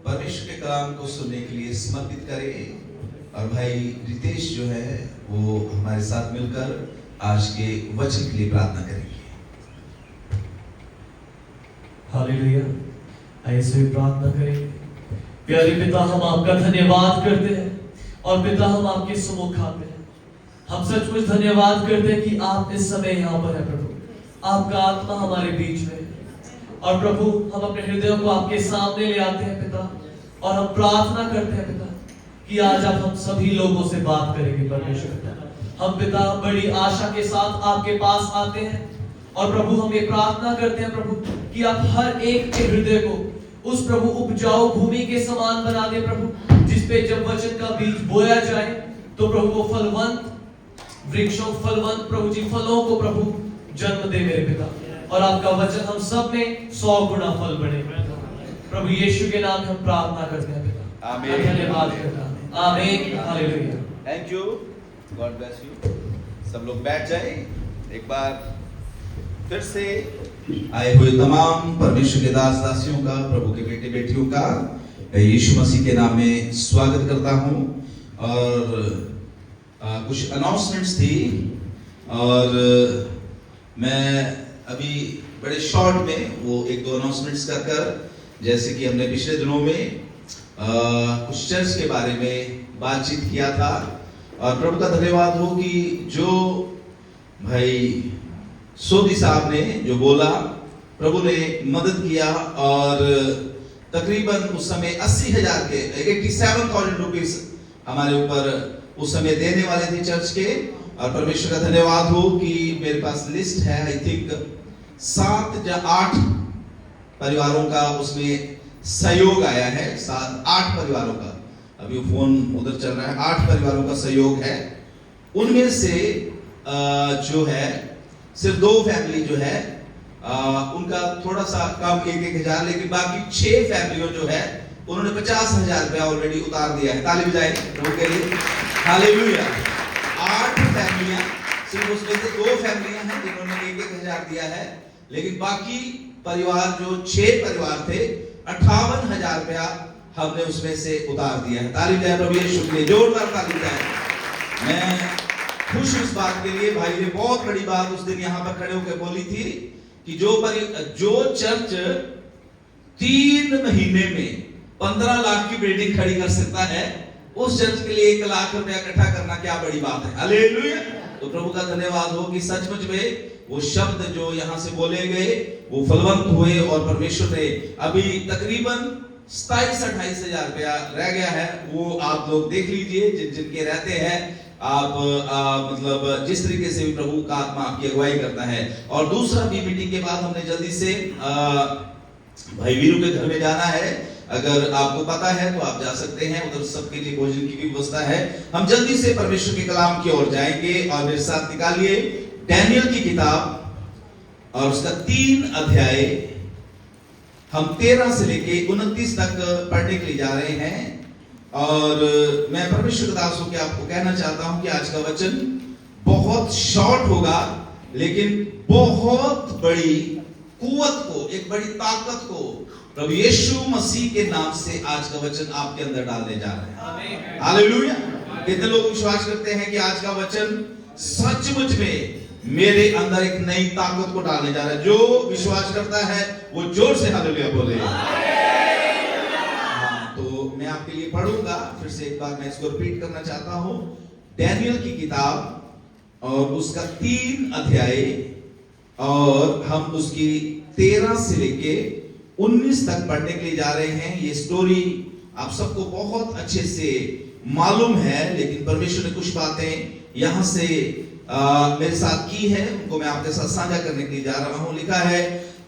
परमेश्वर के कलाम को सुनने के लिए समर्पित करें। और भाई रितेश जो है वो हमारे साथ मिलकर आज के वचन के लिए प्रार्थना करेंगे। हालेलुया। ऐसे प्रार्थना करेंगे। प्यारे पिता, हम आपका धन्यवाद करते हैं और पिता हम आपके सम्मुख आते हैं। हम सचमुच धन्यवाद करते हैं कि आप इस समय यहाँ पर है प्रभु। आपका आत्मा हमारे बीच में है और प्रभु हम अपने हृदयों को आपके सामने ले आते हैं पिता, और हम प्रार्थना करते हैं पिता कि आज आप हम सभी लोगों से बात करेंगे परमेश्वर पिता। हम पिता बड़ी आशा के साथ आपके पास आते हैं और प्रभु हम ये प्रार्थना करते हैं प्रभु कि आप हर एक के हृदय को उस प्रभु उपजाऊ भूमि के समान बना दे प्रभु, जिसपे जब वचन का बीज बोया जाए तो प्रभु वो फलवंत वृक्षों फलवंत प्रभु जी फलों को प्रभु जन्म दे मेरे पिता, और आपका वचन हम सब में 100 गुना फल बढ़े प्रभु यीशु के नाम में हम प्रार्थना करते हैं पिता। आमीन। धन्यवाद करता हूं। आमीन। Hallelujah. Thank you, God bless you. सब लोग बैठ जाए। एक बार फिर से आए हुए तमाम परमेश्वर के दास दासियों का, प्रभु के बेटे बेटियों का यीशु मसीह के नाम में स्वागत करता हूं। और कुछ अनाउंसमेंट्स थी और मैं अभी बड़े शॉर्ट में वो एक दो अनाउंसमेंट्स कर जैसे कि हमने पिछले दिनों में कुछ चर्च के बारे में बातचीत किया था, और प्रभु का धन्यवाद हो कि जो भाई सोदी साहब ने जो बोला प्रभु ने मदद किया, और तकरीबन उस समय 80,000 के 87,000 रुपीस हमारे ऊपर उस समय देने वाले थे चर्च के। और परमेश्वर का धन्यवाद हो कि मेरे पास लिस्ट है, आई थिंक 7 या 8 परिवारों का उसमें सहयोग आया है। 7-8 परिवारों का, अभी फोन उधर चल रहा है, 8 परिवारों का सहयोग है। उनमें से जो है सिर्फ 2 फैमिली जो है उनका थोड़ा सा कम 1-1 हज़ार, लेकिन बाकी 6 फैमिलियों जो है उन्होंने 50,000 रुपया ऑलरेडी उतार दिया है। ताली बजाएं प्रभु के लिए। हालेलुया। 8 फैमिलियां, सिर्फ उसमें से 2 फैमिलियां हैं जिन्होंने 1-1 हज़ार दिया है, लेकिन बाकी परिवार जो 6 परिवार थे 58,000 रुपया हमने उसमें से उतार दिया है। ताली बजाएं प्रभु यीशु के लिए, जोरदार ताली बजाएं। मैं खुश इस बात के लिए, भाई ने बहुत बड़ी बात उस दिन यहाँ पर खड़े होकर बोली थी कि जो चर्च 3 महीने में 15 लाख की बिल्डिंग खड़ी कर सकता है, उस चर्च के लिए 1 लाख रुपया इकट्ठा करना क्या बड़ी बात है। हालेलुया। तो प्रभु का धन्यवाद हो कि सचमुच में वो शब्द जो यहाँ से बोले गए वो फलवंत हुए, और परमेश्वर ने अभी तकरीबन 27-28 हज़ार रुपया रह गया है। वो आप लोग देख लीजिए जिनके रहते हैं आप मतलब जिस तरीके से भी प्रभु का आत्मा आपकी अगुवाई करता है। और दूसरा भी मीटिंग के बाद हमने जल्दी से भाई वीरू के घर में जाना है। अगर आपको पता है तो आप जा सकते हैं, उधर सबके लिए भोजन की भी व्यवस्था है। हम जल्दी से परमेश्वर के कलाम की ओर जाएंगे, और मेरे साथ निकालिए डैनियल की किताब और उसका 3 अध्याय। हम 13 से लेके 29 तक पढ़ने के लिए जा रहे हैं। और मैं परमेश्वर दासों के आपको कहना चाहता हूं कि आज का वचन बहुत शॉर्ट होगा, लेकिन बहुत बड़ी कुव्वत को, एक बड़ी ताकत को प्रभु यीशु मसीह के नाम से आज का वचन आपके अंदर डालने जा रहे हैं। हालेलुया। कितने लोग विश्वास करते हैं कि आज का वचन सचमुच में मेरे अंदर एक नई ताकत को डालने जा रहा है? जो विश्वास करता है वो जोर से हालेलुया बोले। हाँ, तो मैं आपके लिए पढ़ूंगा, फिर से एक बार मैं इसको रिपीट करना चाहता हूं। डैनियल की किताब और उसका 3 अध्याय, और हम उसकी 13 से लेके 19 तक पढ़ने के लिए जा रहे हैं। ये स्टोरी आप सबको बहुत अच्छे से मालूम है, लेकिन परमेश्वर ने कुछ बातें यहाँ से मेरे साथ की है, उनको मैं आपके साथ साझा करने के लिए जा रहा हूँ। लिखा है,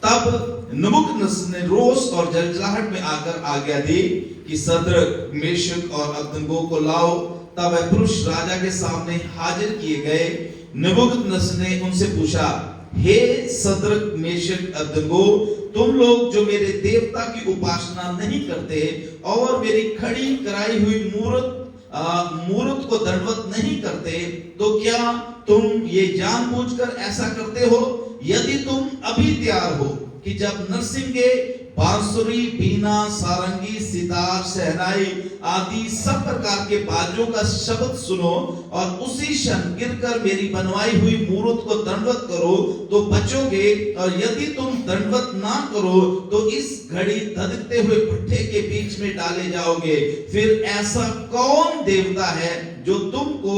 तब नबूकदनेस्सर ने रोष और जलजलाहट में आकर आज्ञा दी कि सद्रक, मेशक और अबदनगो को लाओ। तब वह पुरुष राजा के सामने हाजिर किए गए। नबूकदनेस्सर ने उनसे पूछा, हे सद्रक, मेशक, अबदनगो, तुम लोग जो मेरे देवता की उपासना नहीं करते और मेरी खड़ी कराई हुई मूर्त को दंडवत नहीं करते, तो क्या तुम ये जानबूझकर ऐसा करते हो? यदि तुम अभी तैयार हो कि जब नरसिंह के बांसुरी, बीना, सारंगी, सितार, शहनाई आदि सब प्रकार के बाजों का शब्द सुनो और उसी क्षण गिरकर मेरी बनवाई हुई मूरत को दंडवत करो तो बचोगे, और यदि तुम दंडवत ना करो तो इस घड़ी धधकते हुए भट्ठे के बीच में डाले जाओगे। फिर ऐसा कौन देवता है जो तुमको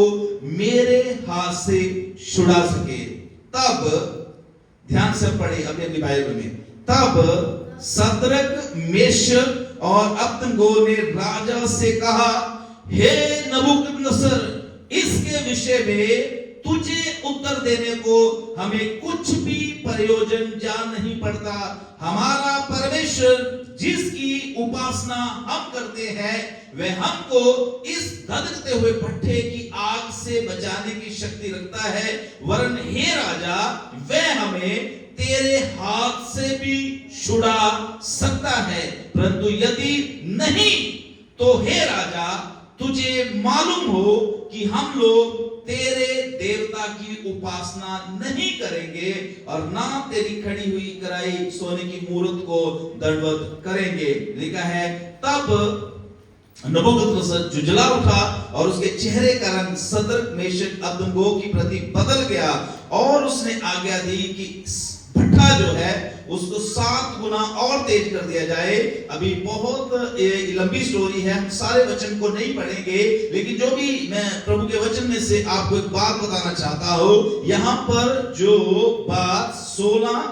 मेरे हाथ से छुड़ा सके? तब ध्यान से पढ़े अपनी बाइबल में, तब सद्रक, मेशक और अबदनगो ने राजा से कहा, हे नबूकदनेस्सर, इसके विषय में तुझे उत्तर देने को हमें कुछ भी प्रयोजन जा नहीं पड़ता। हमारा परमेश्वर जिसकी उपासना हम करते हैं वह हमको इस धधकते हुए भट्ठे की आग से बचाने की शक्ति रखता है, वरन हे राजा, वह हमें तेरे हाथ से भी छुड़ा सकता है। परंतु यदि नहीं तो हे राजा, तुझे मालूम हो कि हम लोग तेरे देवता की उपासना नहीं करेंगे और ना तेरी खड़ी हुई कराई सोने की मूरत को दंडवत करेंगे। लिखा है, तब नबूकदनेस्सर जुझला उठा और उसके चेहरे का रंग सद्रक, मेशक, अबदनगो की प्रति बदल गया और उसने आज्ञा दी कि भट्ठा जो है उसको 7 गुना और तेज कर दिया जाए। अभी बहुत लंबी स्टोरी है, हम सारे वचन को नहीं पढ़ेंगे, लेकिन जो भी मैं प्रभु के वचन में से आपको एक बात बताना चाहता हूं। यहां पर जो बात 16,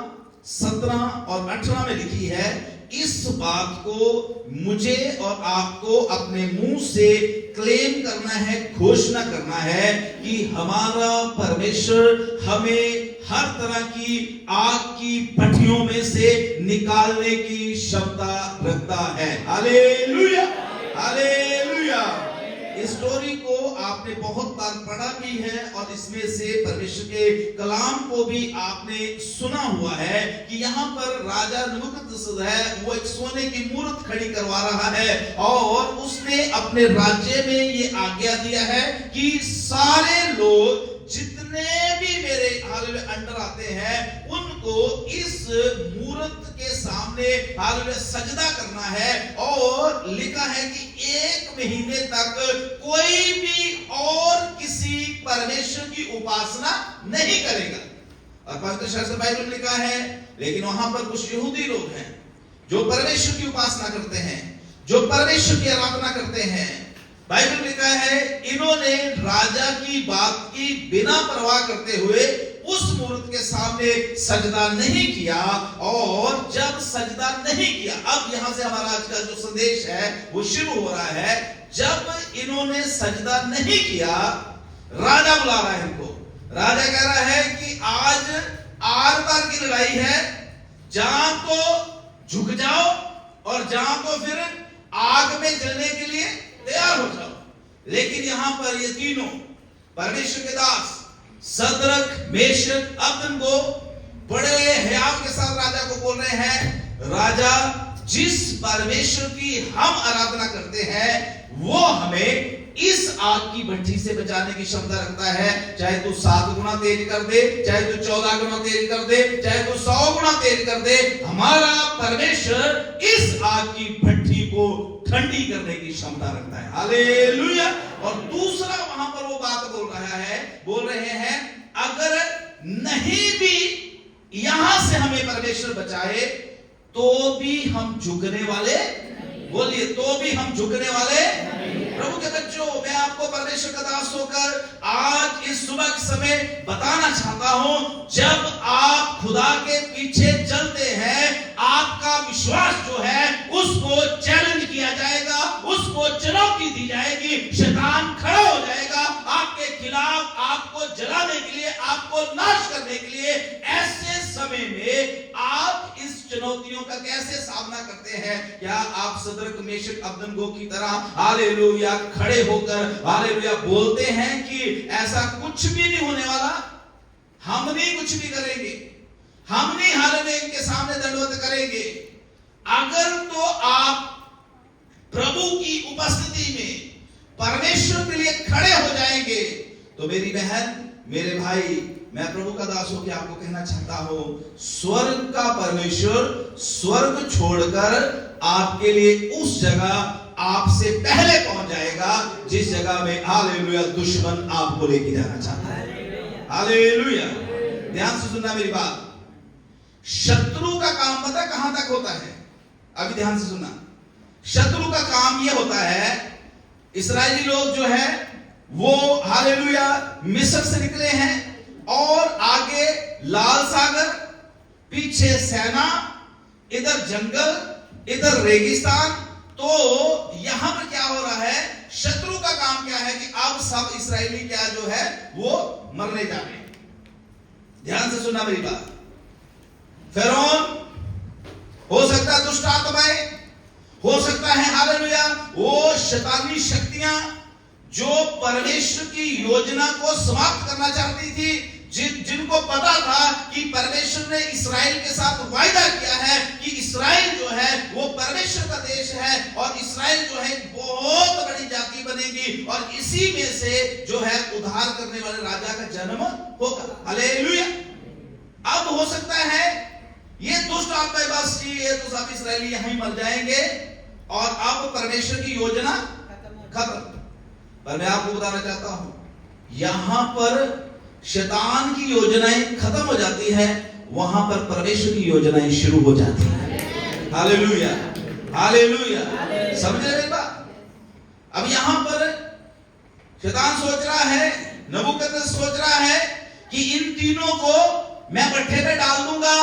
17 और 18 में लिखी है, इस बात को मुझे और आपको अपने मुंह से क्लेम करना है, घोषणा करना है कि हमारा परमेश्वर हमें हर तरह की आग की भट्टियों में से निकालने की क्षमता रखता है। Hallelujah, hallelujah. इस स्टोरी को आपने बहुत बार पढ़ा भी है और इसमें से परमेश्वर के कलाम को भी आपने सुना हुआ है कि यहाँ पर राजा नबूकदनेस्सर है, वो एक सोने की मूरत खड़ी करवा रहा है और उसने अपने राज्य में ये आज्ञा दिया है कि सारे लोग जितने भी मेरे अंडर आते हैं उनको इस मूरत के सामने सजदा करना है। और लिखा है कि 1 महीने तक कोई भी और किसी परमेश्वर की उपासना नहीं करेगा। और पवित्र शास्त्र बाइबल में लिखा है, लेकिन वहां पर कुछ यहूदी लोग हैं जो परमेश्वर की उपासना करते हैं, जो परमेश्वर की आराधना करते हैं। बाइबल लिखा है, इन्होंने राजा की बात की बिना परवाह करते हुए उस मूर्त के सामने सजदा नहीं किया। और जब सजदा नहीं किया, अब यहां से हमारा आज का जो संदेश है वो शुरू हो रहा है। जब इन्होंने सजदा नहीं किया, राजा बुला रहा है इनको। राजा कह रहा है कि आज आर पार की लड़ाई है, जहां तो झुक जाओ और जहां तो फिर आग में जलने के लिए तैयार हो जाओ। लेकिन यहां पर ये तीनों परमेश्वर के दास सद्रक, मेशक, अबदनगो बड़े हयाव के साथ राजा को बोल रहे हैं, राजा, जिस परमेश्वर की हम आराधना करते हैं वो हमें इस आग की भट्टी से बचाने की क्षमता रखता है। चाहे तू 7 गुना तेज कर दे, चाहे तू 14 गुना तेज कर दे, चाहे तू 100 गुना तेज कर दे, हमारा परमेश्वर इस आग की भट्टी को ठंडी करने की क्षमता रखता है। हालेलुया। और दूसरा वहां पर वो बात बोल रहे हैं, अगर नहीं भी यहां से हमें परमेश्वर बचाए तो भी हम झुकने वाले, बोलिए, तो भी हम झुकने वाले। प्रभु के बच्चों, मैं आपको परमेश्वर का दास होकर आज इस सुबह के समय बताना चाहता हूं, जब आप खुदा के पीछे चलते हैं, आपका विश्वास जो है उसको चैलेंज किया जाएगा, उसको चुनौती दी जाएगी, शैतान खड़ा हो जाएगा आपके खिलाफ, आपको जलाने के लिए, आपको नाश करने के लिए। ऐसे समय में आप इस चुनौतियों का कैसे सामना करते हैं? क्या आप सद्रक, मेशक, अबदनगो की तरह हालेलुया खड़े होकर हालेलुया बोलते हैं कि ऐसा कुछ भी नहीं होने वाला, हम नहीं कुछ भी करेंगे, हम नहीं हालेलुया इनके सामने दंडवत करेंगे? अगर तो आप प्रभु की उपस्थिति में परमेश्वर के लिए खड़े हो जाएंगे तो मेरी बहन, मेरे भाई, मैं प्रभु का दास होकर आपको कहना चाहता हूं, स्वर्ग का परमेश्वर स्वर्ग छोड़कर आपके लिए उस जगह आपसे पहले पहुंच जाएगा जिस जगह में हालेलुया दुश्मन आपको लेके जाना चाहता है। हालेलुया। ध्यान से सुनना मेरी बात। शत्रु का काम पता कहां तक होता है? अभी ध्यान से सुनना। शत्रु का काम यह होता है, इस्राएली लोग जो है वो हालेलुया मिस्र से निकले हैं और आगे लाल सागर, पीछे सेना, इधर जंगल, इधर रेगिस्तान। तो यहां पर क्या हो रहा है? शत्रु का काम क्या है कि अब सब इस्राएली क्या जो है वो मरने जा रहे हैं। ध्यान से सुनना मेरी बात। फिरौन हो सकता है, दुष्ट आत्माएं हो सकता है, हालेलुया वो शैतानी शक्तियां जो परमेश्वर की योजना को समाप्त करना चाहती थी, जिनको पता था कि परमेश्वर ने इस्राएल के साथ वायदा किया है कि इस्राएल जो है वो परमेश्वर का देश है और इस्राएल जो है बहुत बड़ी जाति बनेगी और इसी में से जो है उद्धार करने वाले राजा का जन्म होगा। हालेलुया। अब हो सकता है ये दुष्ट आत्मा बस ये तो सब इस्राएली यहीं मर जाएंगे और अब परमेश्वर की योजना खत्म। पर मैं आपको बताना चाहता हूं, यहां पर शैतान की योजनाएं खत्म हो जाती है, वहां पर परमेश्वर की योजनाएं शुरू हो जाती है। Hallelujah, hallelujah. समझे मेरी बात? अब यहां पर शैतान सोच रहा है, नबूकदनेस्सर सोच रहा है कि इन तीनों को मैं भट्ठे पे डाल दूंगा,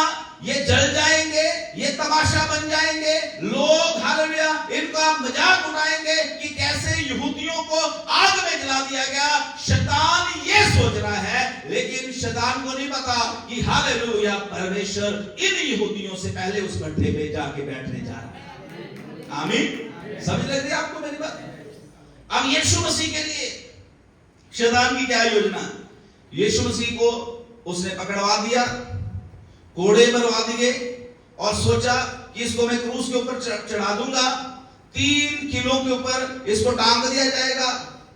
ये जल जाएंगे, ये तमाशा बन जाएंगे, लोग हालेलुया इनका मजाक उड़ाएंगे कि कैसे यहूदियों को आग में जला दिया गया। शैतान ये सोच रहा है, लेकिन शैतान को नहीं पता कि हालेलुया परमेश्वर इन यहूदियों से पहले उस भट्ठे पे जाके बैठने जा रहा है। आमीन। समझ लग रही है आपको मेरी बात? अब यीशु मसीह के लिए शैतान की क्या योजना? यीशु मसीह को उसने पकड़वा दिया, कोड़े मरवा दिए और सोचा कि इसको मैं क्रूस के ऊपर चढ़ा दूंगा, 3 किलो के ऊपर इसको टांग दिया जाएगा,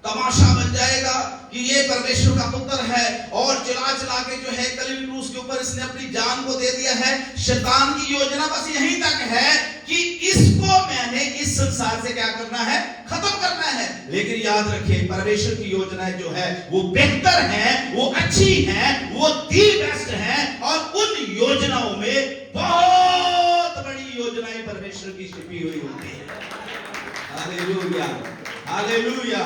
तमाशा बन जाएगा कि ये परमेश्वर का पुत्र है और चिल्ला चिल्ला के जो है कलील क्रूस के ऊपर इसने अपनी जान को दे दिया है। शैतान की योजना बस यहीं तक है कि इसको मैंने इस संसार से क्या करना है? खत्म करना है। लेकिन याद रखिए परमेश्वर की योजनाएं जो है वो बेहतर है, वो अच्छी है, वो दी बेस्ट है और उन योजनाओं में बहुत बड़ी योजनाएं परमेश्वर की छिपी हुई होती है। Hallelujah, hallelujah.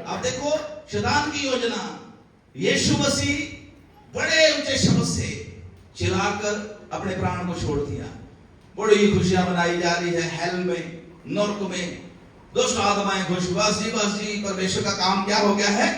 अब देखो शैतान की योजना, यीशु मसीह बड़े ऊंचे शब्द से चिल्लाकर अपने प्राण को छोड़ दिया। बड़ी खुशियां मनाई जा रही है, हेल में, नरक में दुष्ट आत्माएं खुश, बस जी परमेश्वर का काम क्या हो गया है?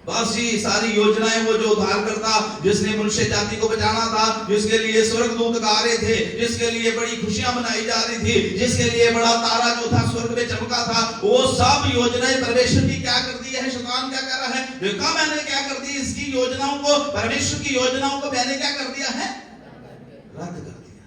बस जी सारी योजनाएं वो जो उद्धार करता, जिसने मनुष्य जाति को बचाना था, जिसके लिए स्वर्गदूत गा रहे थे, जिसके लिए बड़ी खुशियां मनाई जा रही थी, जिसके लिए बड़ा तारा जो था स्वर्ग में चमका था, वो सब योजनाएं परमेश्वर की क्या कर दी है? शैतान क्या कर रहा है? देखा मैंने क्या कर दी इसकी योजनाओं को, परमेश्वर की योजनाओं को मैंने क्या कर दिया है? रद्द कर दिया।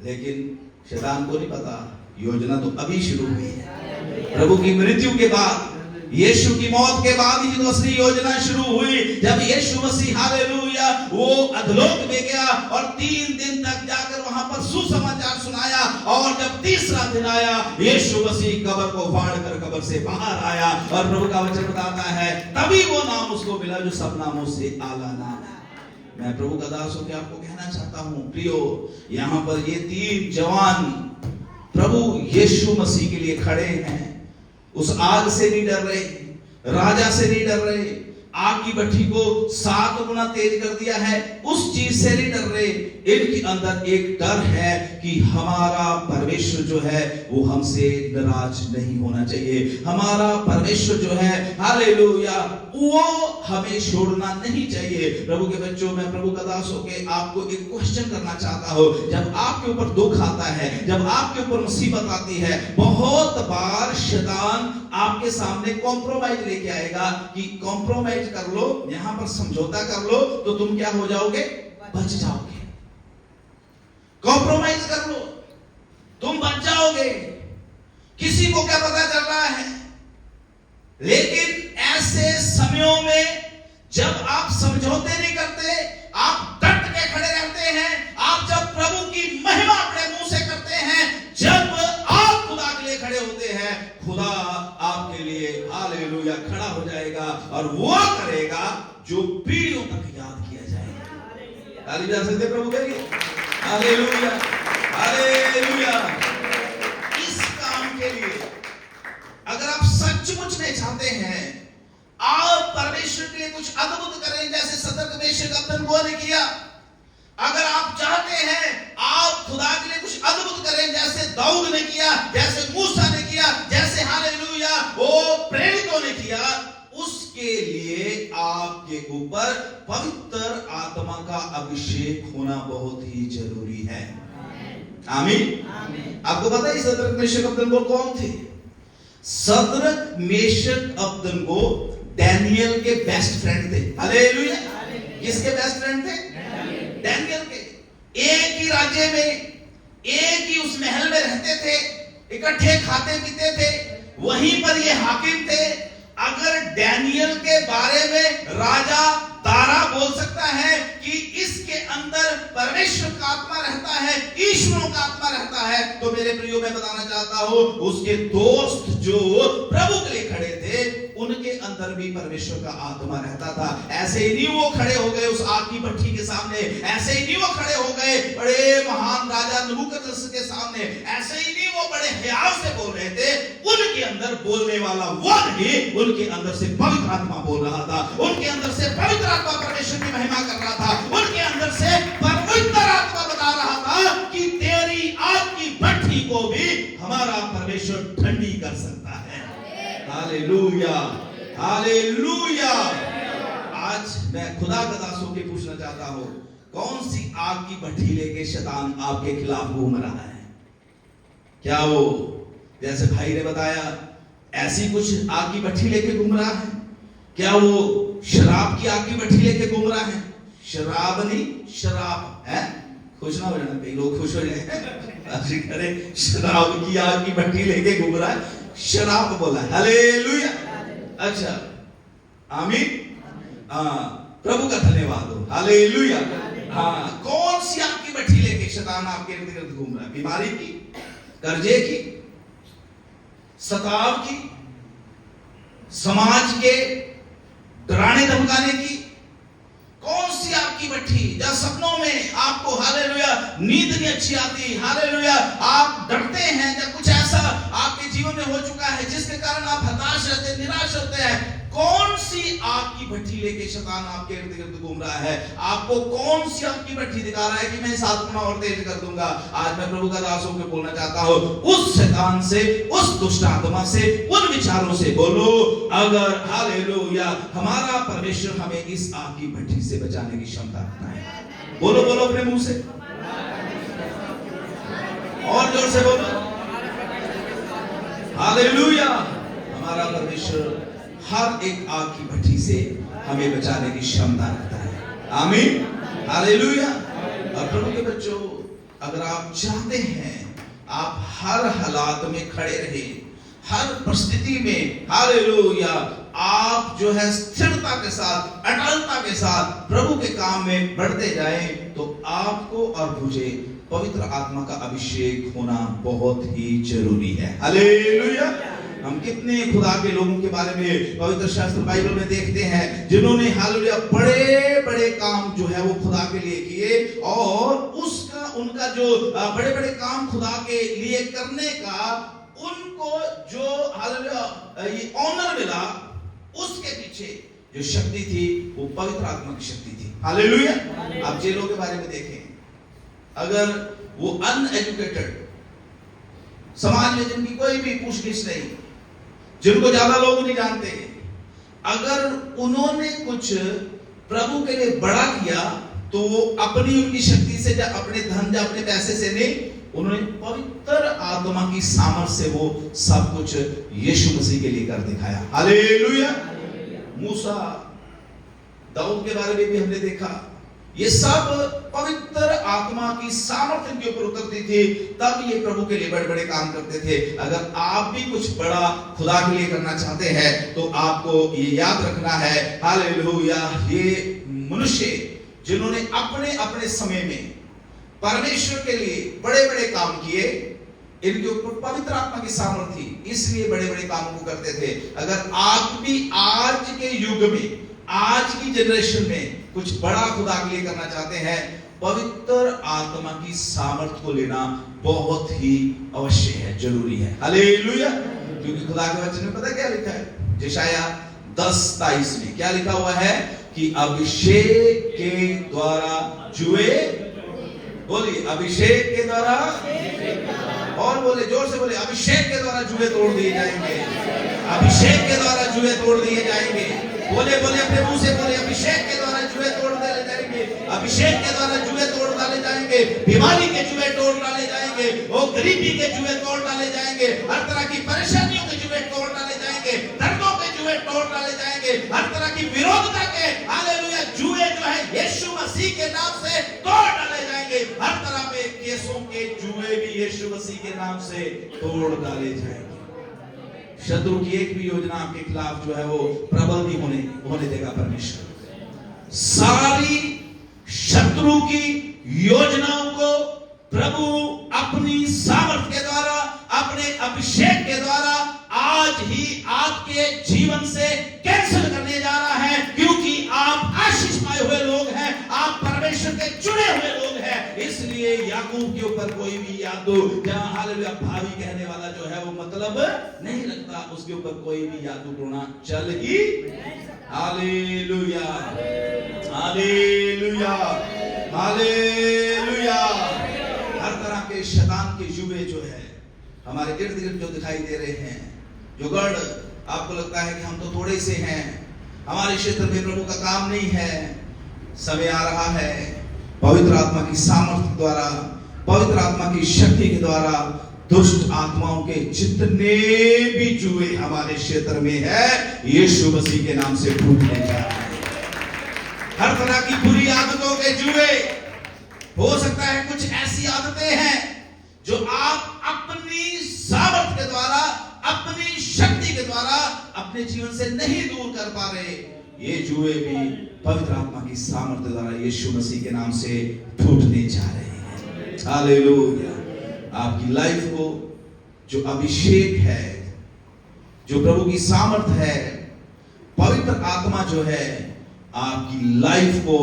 लेकिन शैतान को नहीं पता योजना तो अभी शुरू हुई है। प्रभु की मृत्यु के बाद, यीशु की मौत के बाद ही जो असली योजना शुरू हुई, जब यीशु मसीह हालेलुया वो अधोलोक में गया और 3 दिन तक जाकर वहां पर सुसमाचार सुनाया और जब तीसरा दिन आया यीशु मसीह कब्र को फाड़ कर कब्र से बाहर आया और प्रभु का वचन बताता है तभी वो नाम उसको मिला जो सब नामों से आला नाम है। मैं प्रभु का दास होकर आपको कहना चाहता हूं प्रियो, यहां पर ये 3 जवान प्रभु यीशु मसीह के लिए खड़े हैं। उस आग से नहीं डर रहे, राजा से नहीं डर रहे, आग की भट्टी को 7 गुना तेज कर दिया है उस चीज से नहीं डर रहे। इनके अंदर एक डर है कि हमारा परमेश्वर जो है वो हमसे नाराज नहीं होना चाहिए, हमारा परमेश्वर जो है हालेलुया वो हमें छोड़ना नहीं चाहिए। प्रभु के बच्चों, मैं प्रभु का दास होकर आपको एक क्वेश्चन करना चाहता हूं। जब आपके ऊपर दुख आता है, जब आपके ऊपर मुसीबत आती है, बहुत बार शैतान आपके सामने कॉम्प्रोमाइज लेके आएगा कि कॉम्प्रोमाइज कर लो, यहां पर समझौता कर लो तो तुम क्या हो जाओगे? बच जाओगे। कॉम्प्रोमाइज कर लो, तुम बच जाओगे। किसी को क्या पता चल रहा है? लेकिन ऐसे समयों में जब आप समझौते नहीं खड़े होते हैं, खुदा आपके लिए हालेलुया खड़ा हो जाएगा और वो करेगा जो पीढ़ियों तक याद किया जाएगा। ताली बजा सकते प्रभु के लिए? Hallelujah, hallelujah. इस काम के लिए अगर आप सचमुच में चाहते हैं आप परमेश्वर के लिए कुछ अद्भुत करें, जैसे सदक मेशक अबेदनगो ने किया, अगर आप चाहते हैं आप खुदा के लिए कुछ अद्भुत करें, जैसे दाऊद ने किया, जैसे मूसा ने किया, जैसे हालेलुया वो प्रेरितों ने किया, उसके लिए आपके ऊपर पवित्र आत्मा का अभिषेक होना बहुत ही जरूरी है। आमीन। आपको पता है सदरक मेशक अबेदनगो कौन थे? सदरक मेशक अबेदनगो डैनियल के बेस्ट फ्रेंड थे। हालेलुया। किसके बेस्ट फ्रेंड थे? डैनियल के। एक ही राज्य में, एक ही उस महल में रहते थे, इकट्ठे खाते पीते थे, वहीं पर ये हाकिम थे। अगर डैनियल के बारे में राजा तारा बोल सकता है कि इसके अंदर परमेश्वर का आत्मा रहता है, ईश्वरों का आत्मा रहता है, तो मेरे प्रियो मैं बताना चाहता हूं उसके दोस्त जो प्रभु के लिए खड़े थे उनके अंदर भी परमेश्वर का आत्मा रहता था। ऐसे ही नहीं वो खड़े हो गए उस आग की भट्ठी के सामने, ऐसे ही नहीं वो खड़े हो गए बड़े महान राजा नबूकदनेस्सर के सामने, ऐसे ही नहीं वो बड़े हयाव से बोल रहे थे। उनके अंदर बोलने वाला वो नहीं, उनके अंदर से पवित्र आत्मा बोल रहा था, उनके अंदर से पवित्र आत्मा परमेश्वर की महिमा कर रहा था, उनके अंदर से पवित्र आत्मा बता रहा था कि तेरी आग की भट्ठी को भी हमारा परमेश्वर ठंडी कर सकता है। Hallelujah, hallelujah. आज मैं खुदा के दासों के पूछना चाहता हूं, कौन सी आग की भट्ठी लेके शैतान आपके खिलाफ घूम रहा है? क्या वो जैसे भाई ने बताया ऐसी कुछ आग की भट्ठी लेके घूम रहा है? क्या वो शराब की आग की भट्ठी लेके घूम रहा है? शराब नहीं, शराब है। खुश ना हो जाना, कई लोग खुश हो जाए। शराब की आग की भट्ठी लेके घूम रहा है, शराब बोला। हालेलुया। अच्छा, आमीन। प्रभु का धन्यवाद हो। हालेलुया। हाँ, कौन सी आग की भट्ठी लेके शैतान आपके इर्द गिर्द घूम रहा है? बीमारी की, कर्जे की, सताव की, समाज के डराने धमकाने की? कौन सी आपकी भट्ठी जब सपनों में आपको हालेलुया नींद नहीं अच्छी आती, हालेलुया आप डरते हैं, जब कुछ ऐसा आपके जीवन में हो चुका है जिसके कारण आप हताश रहते, निराश होते हैं, कौन सी आग की भट्ठी लेके शैतान आपके इर्द गिर्द घूम रहा है? आपको कौन सी आग की भट्ठी दिखा रहा है कि मैं इस आत्मा और तेज कर दूंगा? आज मैं प्रभु का दास होकर बोलना चाहता हूं, उस शैतान से, उस दुष्ट आत्मा से, उन विचारों से बोलो, अगर हालेलुया हमारा परमेश्वर हमें इस आग की भट्ठी से बचाने की क्षमता रखता है। बोलो बोलो अपने मुंह से, और जोर से बोलो, हालेलुया। हमारा परमेश्वर हर एक आग की भट्ठी से हमें बचाने की क्षमता रखता है। आमीन, हालेलुया। और प्रभु के बच्चों, अगर आप चाहते हैं आप हर हालात में खड़े रहे, हर परिस्थिति में हालेलुया आप जो है स्थिरता के साथ, अटलता के साथ प्रभु के काम में बढ़ते जाएं, तो आपको और मुझे पवित्र आत्मा का अभिषेक होना बहुत ही जरूरी है। हालेलुया। हम कितने खुदा के लोगों के बारे में पवित्र शास्त्र बाइबल में देखते हैं जिन्होंने हालेलुया बड़े बड़े काम जो है वो खुदा के लिए किए, और उसका उनका जो बड़े बड़े काम खुदा के लिए करने का उनको जो हालेलुया ये ऑनर मिला, उसके पीछे जो शक्ति थी वो पवित्र आत्मा की शक्ति थी। हालेलुया। आप जेलों के बारे में देखें, अगर वो अनएजुकेटेड समाज में जिनकी कोई भी पूछगिछ नहीं, जिनको ज्यादा लोग नहीं जानते, अगर उन्होंने कुछ प्रभु के लिए बड़ा किया तो वो अपनी उनकी शक्ति से या अपने धन या अपने पैसे से नहीं, उन्होंने पवित्र आत्मा की सामर्थ्य से वो सब कुछ यीशु मसीह के लिए कर दिखाया। हालेलुया। मूसा, दाऊद के बारे में भी हमने देखा, ये सब पवित्र आत्मा की सामर्थ्य के ऊपर उतरती थी, तब ये प्रभु के लिए बड़े बड़े काम करते थे। अगर आप भी कुछ बड़ा खुदा के लिए करना चाहते हैं तो आपको ये याद रखना है, हालेलुया, ये मनुष्य जिन्होंने अपने अपने समय में परमेश्वर के लिए बड़े बड़े काम किए, इनके ऊपर पवित्र आत्मा की सामर्थ थी, इसलिए बड़े बड़े कामों को करते थे। अगर आप भी आज के युग में, आज की जनरेशन में कुछ बड़ा खुदा के लिए करना चाहते हैं, पवित्र आत्मा की सामर्थ को लेना बहुत ही अवश्य है, जरूरी है। हालेलुया। क्योंकि खुदा के वचन में पता क्या लिखा है? यशायाह 10:23 में क्या लिखा हुआ है कि अभिषेक के द्वारा जुए, बोलिए अभिषेक के द्वारा, और बोले जोर से बोले, अभिषेक के द्वारा जुए तोड़ दिए जाएंगे, अभिषेक के द्वारा जुए तोड़ दिए जाएंगे। बोले बोले अपने मुंह से बोले, अभिषेक के द्वारा जुए तोड़ डाले जाएंगे, अभिषेक के द्वारा जुए तोड़ डाले जाएंगे, बीमारी के जुए तोड़ डाले जाएंगे, वो गरीबी के जुए तोड़ डाले जाएंगे, हर तरह की परेशानियों के जुए तोड़ डाले जाएंगे, दर्दों के जुए तोड़ डाले जाएंगे, हर तरह की विरोधता के हालेलुया जुए जो है यीशु मसीह के नाम से तोड़ डाले जाएंगे। हर तरह के केसों के जुए भी यीशु मसीह के नाम से तोड़ डाले जाएंगे। शत्रु की एक भी योजना आपके खिलाफ जो है वो प्रबल नहीं होने देगा परमेश्वर। सारी शत्रु की योजनाओं को प्रभु अपनी सामर्थ के द्वारा, अपने अभिषेक के द्वारा आज ही आपके जीवन से कैंसिल करने जा रहा है, क्योंकि आप आशीष पाए हुए लोग हैं, आप परमेश्वर के चुने हुए लोग हैं। इसलिए याकूब के ऊपर कोई भी यादू, जहां हालेलुया भावी कहने वाला जो है वो मतलब नहीं लगता, उसके ऊपर कोई भी यादू टोना चल ही, हालेलुया हालेलुया हालेलुया। हर तरह के शैतान के जुए जो है हमारे इर्द गिर्द जो दिखाई दे रहे हैं, जो गढ़ आपको लगता है कि हम तो थोड़े से हैं, हमारे क्षेत्र में प्रभु का काम नहीं है, समय आ रहा है पवित्र आत्मा की सामर्थ्य द्वारा, पवित्र आत्मा की शक्ति के द्वारा दुष्ट आत्माओं के जितने भी जुए हमारे क्षेत्र में है, यीशु मसीह के नाम से टूटने जा रहे हैं। हर तरह की बुरी आदतों के जुए, हो सकता है कुछ ऐसी आदतें हैं जो आप अपनी सामर्थ के द्वारा, अपनी शक्ति के द्वारा अपने जीवन से नहीं दूर कर पा रहे, ये जुए भी पवित्र आत्मा की सामर्थ द्वारा यीशु मसीह के नाम से टूटने जा रहे हैं। हालेलुया। आपकी लाइफ को जो अभिषेक है, जो प्रभु की सामर्थ है, पवित्र आत्मा जो है आपकी लाइफ को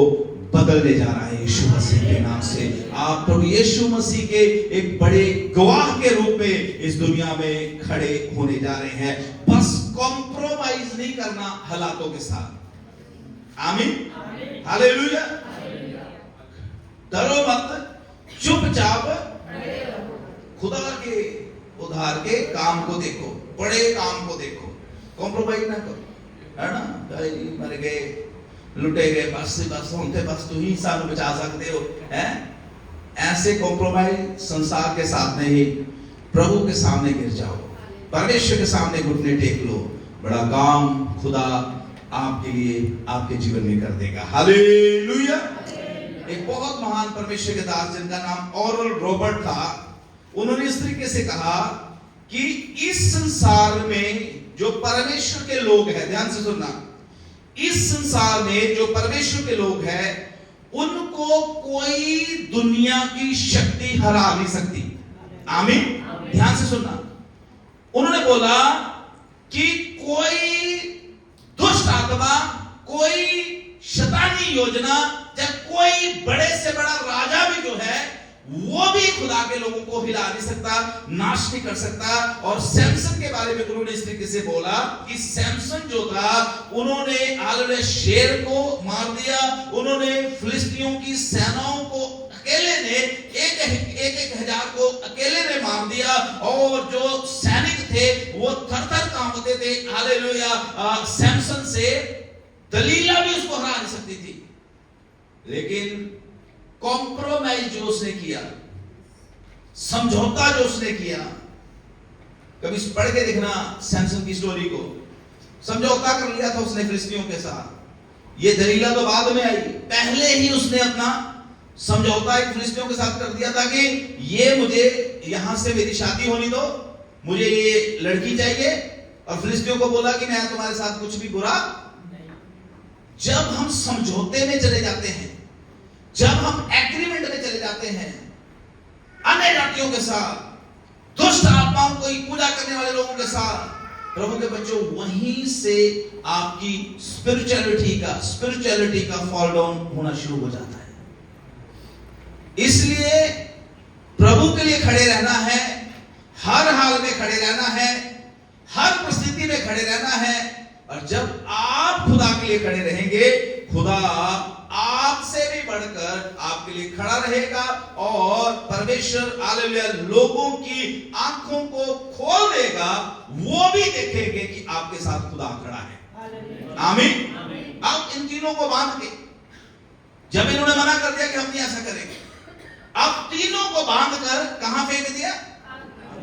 बदलने जा रहा है यीशु मसीह के नाम से। आप प्रभु यीशु मसीह के एक बड़े गवाह के रूप में इस दुनिया में खड़े होने जा रहे हैं। बस कॉम्प्रोमाइज नहीं करना हालातों के साथ। आमीन, हालेलुया। डरो मत, चुपचाप खुदा के उधार के काम को देखो, बड़े काम को देखो, कॉम्प्रोमाइज ना करो, है ना। भाई मर गए, लुटे गए, बस होते बस तू ही सानू बचा सकते हो, हैं? ऐसे कॉम्प्रोमाइज संसार के साथ नहीं, प्रभु के सामने गिर जाओ, परमेश्वर के सामने घुटने टेक लो, बड़ा काम खुदा आपके लिए आपके जीवन में कर देगा। हालेलुया। एक बहुत महान परमेश्वर के दास जिनका नाम ओरल रॉबर्ट था, उन्होंने इस तरीके से कहा कि इस संसार में जो परमेश्वर के लोग हैं, ध्यान से सुनना, इस संसार में जो परमेश्वर के लोग हैं उनको कोई दुनिया की शक्ति हरा नहीं सकती। आमीन, ध्यान से सुनना। उन्होंने बोला कि कोई दुष्ट आत्मा, कोई शैतानी योजना, या कोई बड़े से बड़ा राजा भी जो है वो भी खुदा के लोगों को हिला नहीं सकता, नाश नहीं कर सकता। और सैमसन के बारे में उन्होंने इस तरीके से बोला कि सैमसन जो था, उन्होंने आलरे शेर को मार दिया, उन्होंने फिलिस्तीनियों की सेनाओं को अकेले ने एक हजार को अकेले ने मार दिया, और जो सैनिक थे वो थर-थर कांपते थे। हालेलुया। सैमसन से दलीला भी उसको हरा नहीं सकती थी, लेकिन कॉम्प्रोमाइज जो उसने किया, समझौता जो उसने किया, कभी पढ़ के देखना सैमसन की स्टोरी को, समझौता कर लिया था उसने फिलिस्तीनियों के साथ। ये दलीला तो बाद में आई, पहले ही उसने अपना समझौता एक फिलिस्तीनियों के साथ कर दिया था कि ये मुझे यहां से मेरी शादी होनी दो, मुझे ये लड़की चाहिए, और फिलिस्तीनियों को बोला कि मैं तुम्हारे साथ कुछ भी बुरा। जब हम समझौते में चले जाते हैं, जब हम एग्रीमेंट में चले जाते हैं अन्य जातियों के साथ, दुष्ट आत्माओं को पूजा करने वाले लोगों के साथ। प्रभु के बच्चों, वहीं से आपकी स्पिरिचुअलिटी का फॉल डाउन होना शुरू हो जाता है। इसलिए प्रभु के लिए खड़े रहना है, हर हाल में खड़े रहना है, हर परिस्थिति में खड़े रहना है। और जब आप खुदा के लिए खड़े रहेंगे, खुदा आपसे भी बढ़कर आपके लिए खड़ा रहेगा और परमेश्वर हालेलुया लोगों की आंखों को खोल देगा। वो भी देखेंगे कि आपके साथ खुदा खड़ा है। आमीन। अब इन तीनों को बांध के, जब इन्होंने मना कर दिया कि हम नहीं ऐसा करेंगे, अब तीनों को बांधकर कहां फेंक दिया?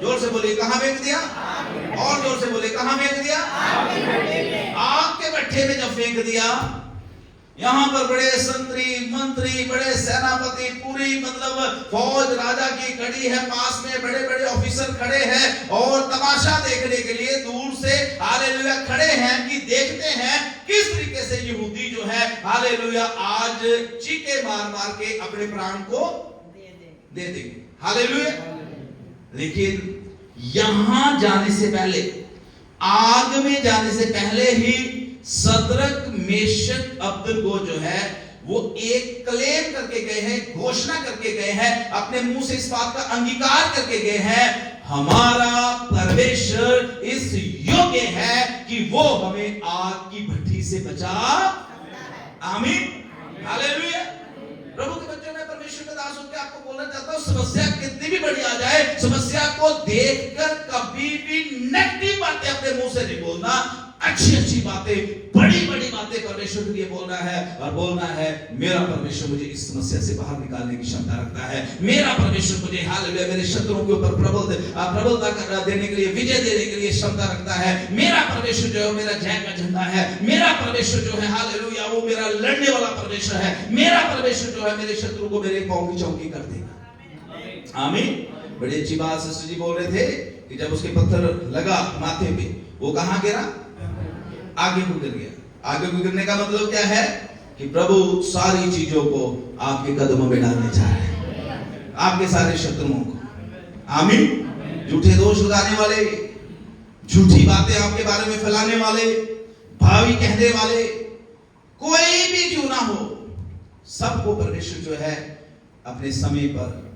जोर से बोलिए, कहां फेंक दिया? और जोर से बोलिए, कहां फेंक दिया? आग के भट्ठे में जब फेंक दिया, यहां पर बड़े मंत्री, बड़े सेनापति, पूरी मतलब फौज राजा की खड़ी है, पास में बड़े बड़े ऑफिसर खड़े हैं और तमाशा देखने के लिए दूर से हालेलुया खड़े हैं कि देखते हैं किस तरीके से यहूदी जो है हालेलुया आज चीखे मार मार के अपने प्राण को दे देंगे। हालेलुया। लेकिन यहां जाने से पहले, आग में जाने से पहले ही सदरक, मेशक, अब्दनगो जो है वो एक क्लेम करके गए हैं, घोषणा करके गए हैं, अपने मुंह से इस बात का अंगीकार करके गए हैं, हमारा परमेश्वर इस योग्य है कि वो हमें आग की भट्ठी से बचा। आमीन। हालेलुया। प्रभु के बच्चों, मैं परमेश्वर का दास होकर आपको बोलना चाहता हूं, समस्या कितनी भी बड़ी आ जाए, समस्या को देखकर कभी भी नेगेटिव बातें अपने मुंह से नहीं बोलना। अच्छी बातें, बड़ी बातें परमेश्वर के लिए बोलना है और बोलना है मेरा परमेश्वर मुझे इस समस्या से बाहर निकालने की क्षमता रखता है। मेरा परमेश्वर मुझे हालेलुया मेरे शत्रुओं के ऊपर प्रबलता देने के लिए, विजय देने के लिए क्षमता रखता है। मेरा परमेश्वर जो है मेरा जय का झंडा है। मेरा परमेश्वर जो है हालेलुया वो मेरा लड़ने वाला परमेश्वर है। मेरा परमेश्वर जो है मेरे शत्रु को मेरे पांव की चौकी कर देगा। आमीन। बड़ी अच्छी बात सिस्टर जी बोल रहे थे कि जब उसके पत्थर लगा माथे पे, वो कहां गिरा? आगे को गिर गया। आगे को गिरने का मतलब क्या है? कि प्रभु सारी चीजों को आपके कदमों में डालने जा रहे हैं, आपके सारे शत्रुओं को। आमीन। झूठे दोष लगाने वाले, झूठी बातें आपके बारे में फैलाने वाले, भावी कहने वाले, कोई भी क्यों ना हो, सबको परमेश्वर जो है अपने समय पर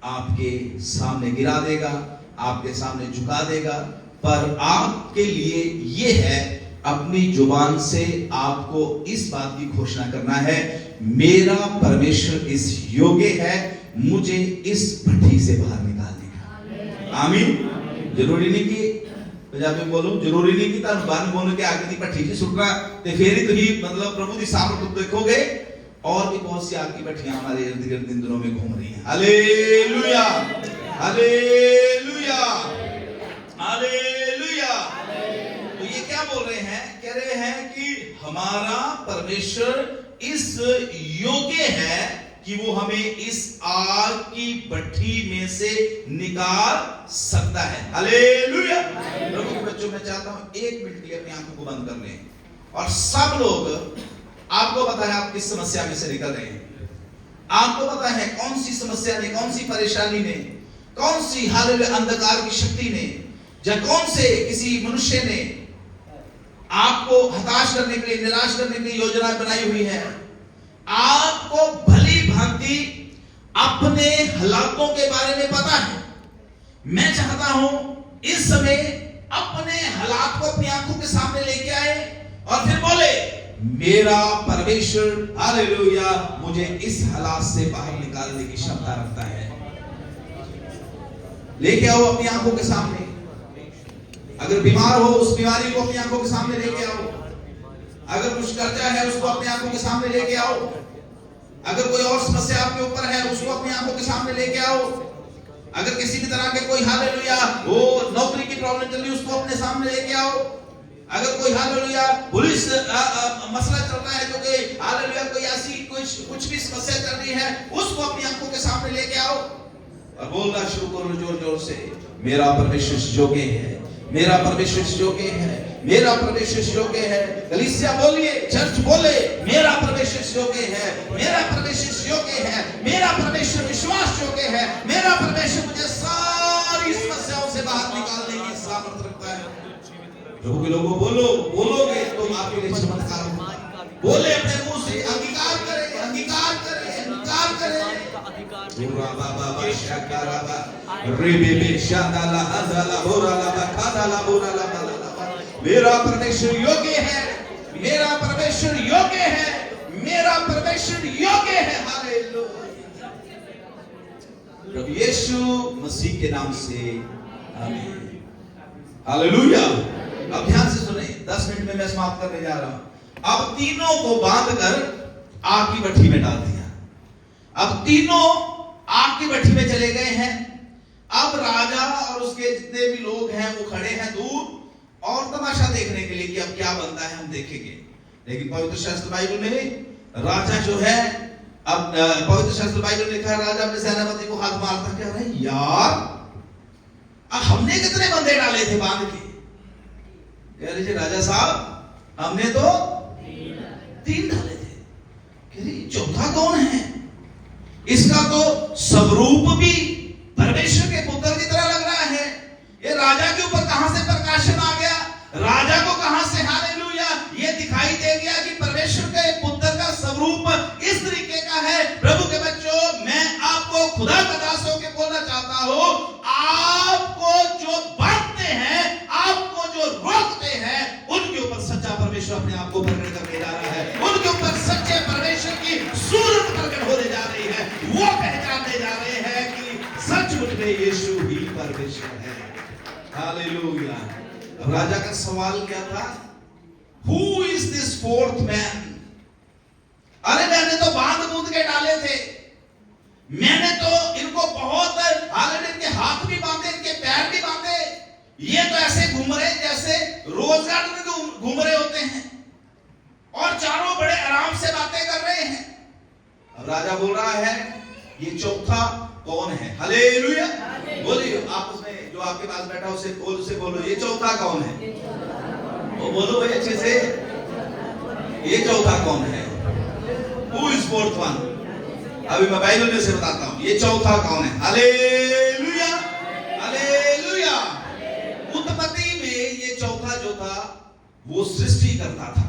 आपके सामने गिरा देगा, आपके सामने झुका देगा। पर आपके लिए यह है, अपनी जुबान से आपको इस बात की घोषणा करना है, मेरा परमेश्वर इस योग्य है मुझे इस भट्ठी से बाहर निकालने का। आमीन। जरूरी नहीं कि पंजाबी में बोलूं, जरूरी नहीं कि तुम बाहर बोल के आगे की भट्ठी से सुटना ते फेरी तो ही मतलब प्रभु दी सामने तुम देखोगे। और भी बहुत सी आग की भट्टियां हमारे इर्द गिर्द इन दिनों में घूम रही हैं। Hallelujah, hallelujah, hallelujah. तो ये क्या बोल रहे हैं? कह रहे हैं कि हमारा परमेश्वर इस योग्य है कि वो हमें इस आग की भट्ठी में से निकाल सकता है। हालेलुया। प्रभु के बच्चों, मैं चाहता हूं 1 मिनट के लिए अपनी आंखों को बंद कर लें और सब लोग, आपको पता है आप किस समस्या में से निकल रहे हैं, आपको पता है कौन सी समस्या ने, कौन सी परेशानी ने, कौन सी हालेलुया अंधकार की शक्ति ने, या कौन से किसी मनुष्य ने आपको हताश करने के लिए, निराश करने के लिए योजनाएं बनाई हुई है। आपको भली भांति अपने हालातों के बारे में पता है। मैं चाहता हूं इस समय अपने हालात को अपनी आंखों के सामने लेके आए और फिर बोले, मेरा परमेश्वर हालेलुया मुझे इस हालात से बाहर निकालने की क्षमता रखता है। लेके आओ अपनी आंखों के सामने। अगर बीमार हो, उस बीमारी को अपनी आंखों के सामने लेके आओ। अगर कुछ कर्जा है, उसको अपनी आंखों के सामने लेके आओ। अगर कोई और समस्या आपके ऊपर है, उसको अपनी आंखों के सामने लेके आओ। अगर किसी भी तरह के कोई हालेलुया वो नौकरी की प्रॉब्लम चल रही है, उसको अपने सामने लेके आओ। अगर कोई हालेलुया पुलिस मसला चल रहा है, जो कि हालेलुया कोई ऐसी कुछ भी समस्या चल रही है, उसको अपनी आंखों के सामने लेके आओ और बोलना शुरू करो जोर जोर से, मेरा परमेश्वर योग्य है, मेरा परमेश्वर योग्य है, मेरा परमेश्वर योग्य है। कलीसिया बोलिए, चर्च बोले, मेरा परमेश्वर योग्य है, मेरा परमेश्वर योग्य है, मेरा परमेश्वर विश्वास योग्य है, मेरा परमेश्वर मुझे सारी समस्याओं से बाहर निकालने की सामर्थ रखता है। प्रभु के लोगों बोलोगे तो आपके लिए चमत्कार होगा। बोले अपने मुंह से, अंगीकार करें, अंगीकार करें, अंगीकार करें। मेरा परमेश्वर योग्य है, मेरा परमेश्वर योग्य है, मेरा परमेश्वर योग्य है। हालेलुया। प्रभु यीशु मसीह के नाम से आमीन। हालेलुया। अब ध्यान से सुने, 10 मिनट में मैं समाप्त करने जा रहा हूं। अब तीनों को बांधकर आग की भट्ठी में डाल दिया। अब तीनों आग की भट्ठी में चले गए हैं। अब राजा और उसके जितने भी लोग हैं वो खड़े हैं दूर और तमाशा देखने के लिए कि अब क्या बनता है, हम देखेंगे। लेकिन पवित्र शास्त्र बाइबल में राजा जो है, अब पवित्र शास्त्र बाइबल में लिखा है, राजा अपने सेनापति को हाथ मारता क्या रहा है, यार हमने कितने बंदे डाले थे बांध के। कह लीजिए राजा साहब हमने तो 3 डाले थे। कह रही चौथा कौन है? इसका तो स्वरूप भी परमेश्वर के पुत्र की तरह लग रहा है। ये राजा के ऊपर कहां से प्रकाशन आ गया? राजा को कहां से हालेलुया ये दिखाई दे गया कि परमेश्वर के पुत्र का स्वरूप इस तरीके का है। प्रभु के बच्चों, मैं आपको खुदा का दास होकर बोलना चाहता हूं, आपको जो बांधते हैं, आपको जो रोकते हैं, उनके ऊपर सच्चा परमेश्वर अपने आप को प्रकट करने जा रहा है। उनके ऊपर सच्चे परमेश्वर की सूरत प्रकट होने जा रही है। वो पहचानने जा रहे हैं कि सचमुच में यीशु ही परमेश्वर है। हालेलुया। अब राजा का सवाल क्या था? Who is this fourth man? अरे मैंने तो बांध बूंद के डाले थे, मैंने तो इनको बहुत हालेलुया, इनके हाथ भी बांधे, इनके पैर भी बांधे। ये तो ऐसे घूम रहे जैसे रोज गार्डन में घूम रहे होते हैं और चारों बड़े आराम से बातें कर रहे हैं। अब राजा बोल रहा है ये चौथा कौन है? हालेलुया। बोलिए आप उसमें जो आपके पास बैठा उसे बोलो, ये चौथा कौन है? वो बोलो भाई अच्छे से, ये चौथा कौन है? Who is fourth one? अभी मैं बाइबल में से बताता हूं, ये चौथा कौन है? Hallelujah, hallelujah. उत्पत्ति में ये चौथा जो था वो सृष्टि करता था।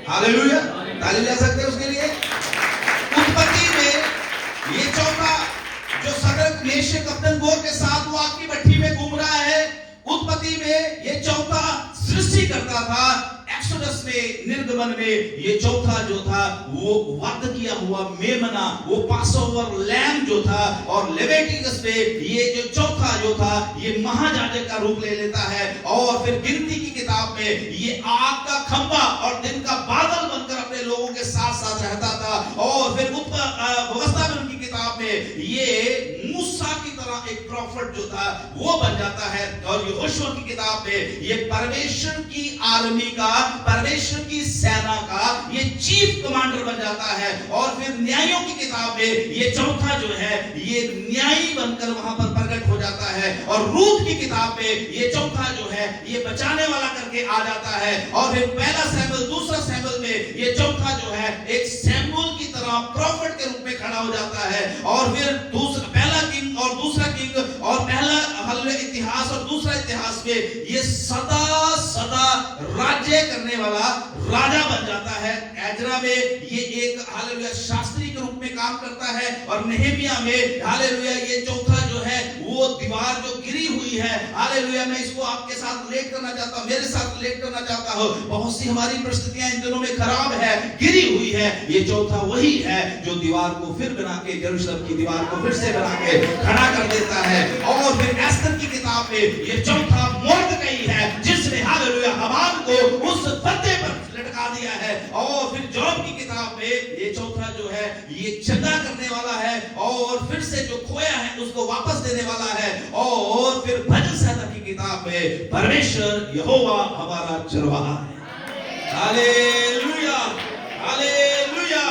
हालेलुया, ताली बजा सकते हैं उसके लिए। उत्पत्ति में ये चौथा जो सदर मेषक अबेदनगो के साथ वो आग की भट्ठी में घूम रहा है, उत्पत्ति में ये चौथा सृष्टि करता था। एक्सोडस में, निर्गमन में ये चौथा जो था वो वध किया हुआ मेमना, वो पासओवर लैम जो था, और लेविटिकस में ये जो चौथा जो था ये महायाजक का रूप ले लेता है। और फिर गिनती की किताब में ये आग का खंभा और दिन का बादल बनकर अपने लोगों के साथ साथ रहता था। और फिर व्यवस्था में उनकी किताब में ये मूसा की तरह एक प्रॉफिट जो था वो बन जाता है। और यहोशुआ की किताब में ये परमेश्वर की आर्मी का, परमेश्वर की सेना का ये चीफ कमांडर बन जाता है। और फिर न्यायों की किताब में ये चौथा जो है ये न्यायी बनकर वहां पर प्रकट हो जाता है। और रूत की किताब में ये चौथा जो है ये बचाने वाला करके आ जाता है। और फिर पहला सैमुएल, दूसरा सैमुएल में ये चौथा जो है एक सैमुएल की तरह प्रॉफिट के रूप में खड़ा हो जाता है। और फिर पहला किंग और दूसरा किंग और पहला इतिहास और दूसरा इतिहास में ये सदा सदा राज्य करने वाला राजा बन जाता है। एजरा में ये एक हालेलुया शास्त्री के रूप में काम करता है। और नेहेमिया में हालेलुया ये चौथा जो है वो दीवार जो गिरी हुई है, हालेलुया मैं इसको आपके साथ रिलेट करना चाहता हूं, मेरे साथ रिलेट करना चाहता हूं। बहुत सी हमारी परिस्थितियां इन दिनों में खराब है, गिरी हुई है। ये चौथा वही है जो दीवार को फिर बना के, यरूशलेम की दीवार को फिर से बना के खड़ा कर देता है। और फिर एस्तर की किताब में ये चौथा मोर्दकई है जिसने हालेलुया हामान को उस फंदे पर लटका दिया है। और फिर जॉब की किताब में ये चौथा जो है ये चंगा करने वाला है और फिर से जो खोया है उसको वापस देने वाला है। और फिर भजन संहिता की किताब में परमेश्वर यहोवा हमारा चरवाहा है। Hallelujah, hallelujah.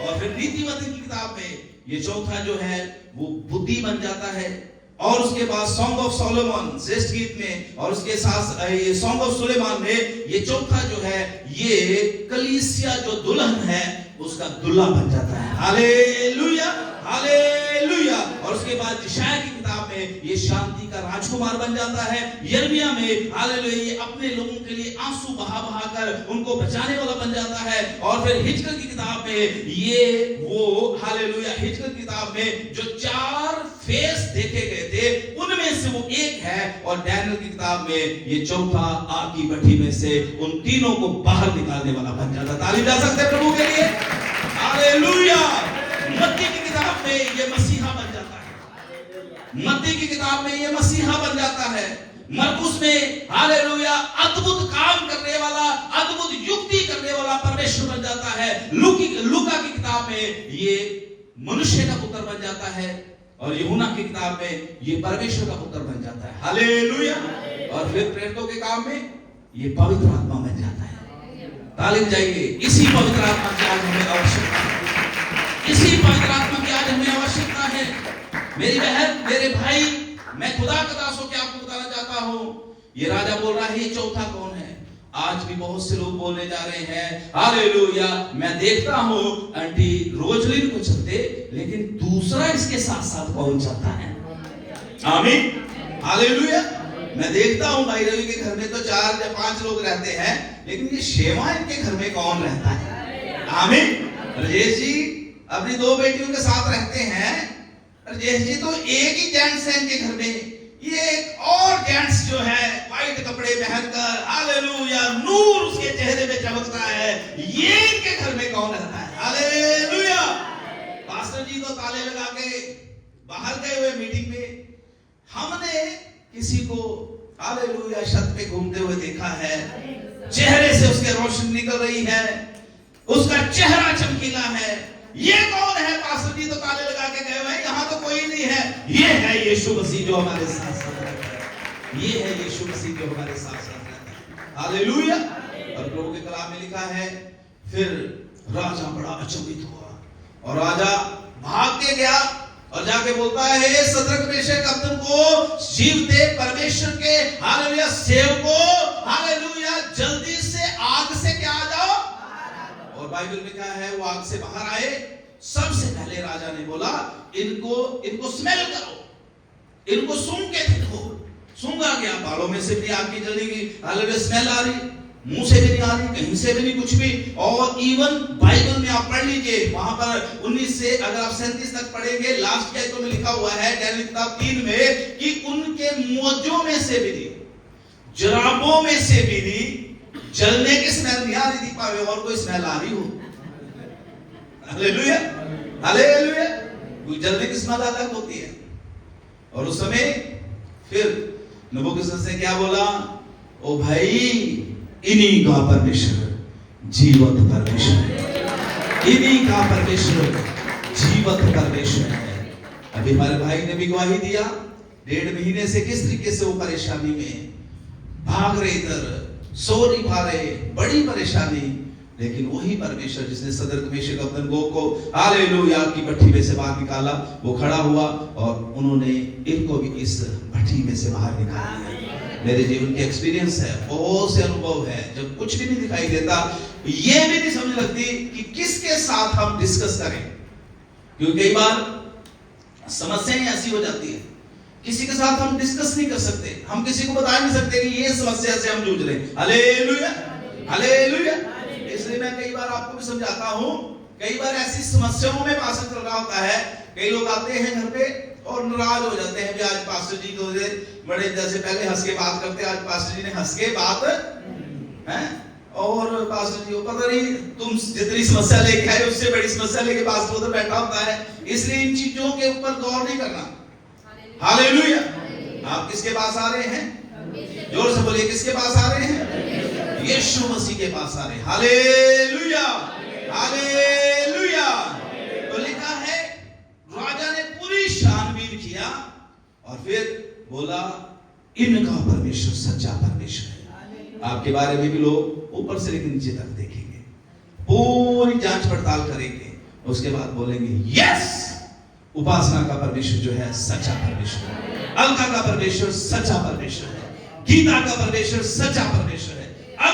और फिर नीतिवचन की किताब में ये चौथा जो है वो बुद्धि बन जाता है। और उसके बाद सॉन्ग ऑफ सोलोमन श्रेष्ठ गीत में, और उसके साथ ये सॉन्ग ऑफ सुलेमान में ये चौथा जो है ये कलीसिया जो दुल्हन है उसका दुल्हा बन जाता है। Hallelujah, hallelujah. और उसके बाद यशायाह की किताब में ये शांति का राजकुमार बन जाता है। यिर्मयाह में हालेलुया ये अपने लोगों के लिए आंसू बहा बहा कर उनको बचाने वाला बन जाता है। और फिर हिजकिय्याह की किताब में ये वो हालेलुया हिजकिय्याह की किताब में जो 4 फेस देखे गए थे उनमें से वो एक है। और डैनियल की किताब में ये चौथा आग की भट्ठी में से उन तीनों को बाहर निकालने वाला बन जाता है। ताली बजा सकते हैं प्रभु के लिए। हालेलुया। मत्ती की किताब में ये मसीहा बन जाता है। मत्ती की किताब में ये मसीहा बन जाता है। मरकुस में हालेलुया अद्भुत काम करने वाला, अद्भुत युक्ति करने वाला परमेश्वर बन जाता है। लूका की किताब में ये मनुष्य का पुत्र बन जाता है। और यूहन्ना की किताब में ये परमेश्वर का पुत्र बन जाता है। हालेलुया। और फिर प्रेरितों के काम में ये पवित्र आत्मा बन जाता है। ताली बजाइए। इसी पवित्र आत्मा की आज हमें आवश्यकता है। इसी पवित्र आत्मा की आज हमें आवश्यकता है। मेरी बहन, मेरे भाई, मैं खुदा का दास होकर आपको बताना चाहता हूं, ये राजा बोल रहा है ये चौथा कौन है। आज भी बहुत से लोग बोलने जा रहे हैं हालेलुया। मैं देखता हूं आंटी रोजलिन को चलते, लेकिन दूसरा इसके साथ साथ कौन चलता है। आमीन, हालेलुया। मैं देखता हूं भाई रवि के घर में तो 4 या 5 लोग रहते हैं, लेकिन ये शेमा इनके घर में कौन रहता है। आमीन। राजेश जी अपनी 2 बेटियों के साथ रहते हैं। राजेश जी तो एक ही जेंट्स है इनके घर में। ये एक और जेंट्स जो है व्हाइट कपड़े पहनकर हालेलुया नूर उसके चेहरे पे चमकता है, ये इनके घर में कौन रहता है। हालेलुया। पास्टर जी तो ताले लगा के बाहर गए हुए मीटिंग में। हमने किसी को हालेलुया छत पे घूमते हुए देखा है, चेहरे से उसके रोशनी निकल रही है, उसका चेहरा चमकीला है। ये कौन है। पास्टर जी तो ताले लगा के गए हुए हैं, यहां तो कोई नहीं है। ये है यीशु मसीह जो हमारे साथ साथ रहता है। ये है यीशु मसीह जो हमारे साथ साथ रहता है। हालेलुया। और प्रभु के कलाम में लिखा है फिर राजा बड़ा अचंभित हुआ और राजा भाग के गया और जाके बोलता है हे सदरक मेशक अबेदनगो जीवते परमेश्वर के हालेलुया सेवकों हालेलुया जल्दी से आग से क्या आ जाओ। और बाइबल में क्या है वो आग से बाहर आए। सबसे पहले राजा ने बोला इनको स्मेल करो, इनको सूंघ के देखो। सूंघा गया, बालों में से भी आग की जली गई, हालेलुया स्मेल आ रही, मुंह से भी नहीं आ रही, कहीं से भी नहीं कुछ भी। और इवन बाइबल में आप पढ़ लीजिए वहां पर 19 से अगर आप 37 तक पढ़ेंगे लास्ट के आयतों में लिखा हुआ है डैनियल किताब 3 में कि उनके मोजों में से भी नहीं, जराबों में से भी नहीं जलने की स्मेल नहीं आ रही थी। पावे और कोई स्मेल आ रही हो। Hallelujah, hallelujah. कोई जलने की स्मेल अलग होती है। और उस समय फिर नबूकदनेस्सर से क्या बोला, ओ भाई इन्हीं का परमेश्वर जीवंत परमेश्वर है, इन्हीं का परमेश्वर जीवंत परमेश्वर है। अभी हमारे भाई ने भी गवाही दिया 1.5 महीने से किस तरीके से वो परेशानी में भाग रहे, इधर सो नहीं पा रहे, बड़ी परेशानी। लेकिन वही परमेश्वर जिसने सदरक मेशक अबेदनगो को हालेलुया की भट्ठी में से बाहर निकाला, वो खड़ा हुआ और उन्होंने इनको भी इस भट्ठी में से बाहर निकाल दिया। मेरे जीवन के एक्सपीरियंस है, बहुत से अनुभव है, जब कुछ भी नहीं दिखाई देता, ये भी नहीं समझ लगती कि किसके साथ हम डिस्कस करें। क्योंकि कई बार समस्याएं ऐसी हो जाती है किसी के साथ हम डिस्कस नहीं कर सकते, हम किसी को बता नहीं सकते कि ये समस्या से हम जूझ रहे हैं। Hallelujah, hallelujah. इसलिए मैं कई बार आपको भी समझाता हूं, कई बार ऐसी समस्याओं में पास्टर चल रहा होता है, कई लोग आते हैं घर पे और नाराज हो जाते हैं कि आज पास्टर जी तो बड़े जैसे पहले हंस के बात करते, आज पास्टर जी ने हंस के बात है। और पास्टर जी को पता नहीं तुम जितनी समस्या लेके आए उससे बड़ी समस्या लेके पास्टर उधर बैठा होता है। इसलिए इन चीजों के ऊपर गौर नहीं करना। हालेलुया। आप किसके पास आ रहे हैं? जोर से बोलिए, किसके पास आ रहे हैं? यीशु मसीह के पास आ रहे हैं। Hallelujah, hallelujah. तो लिखा है राजा ने पूरी छानबीन किया और फिर बोला इनका परमेश्वर सच्चा परमेश्वर है। आपके बारे में भी लोग ऊपर से लेकर नीचे तक देखेंगे, पूरी जांच पड़ताल करेंगे, उसके बाद बोलेंगे यस उपासना का परमेश्वर जो है सच्चा परमेश्वर है, अलका का परमेश्वर सच्चा परमेश्वर है, गीता का परमेश्वर सच्चा परमेश्वर है,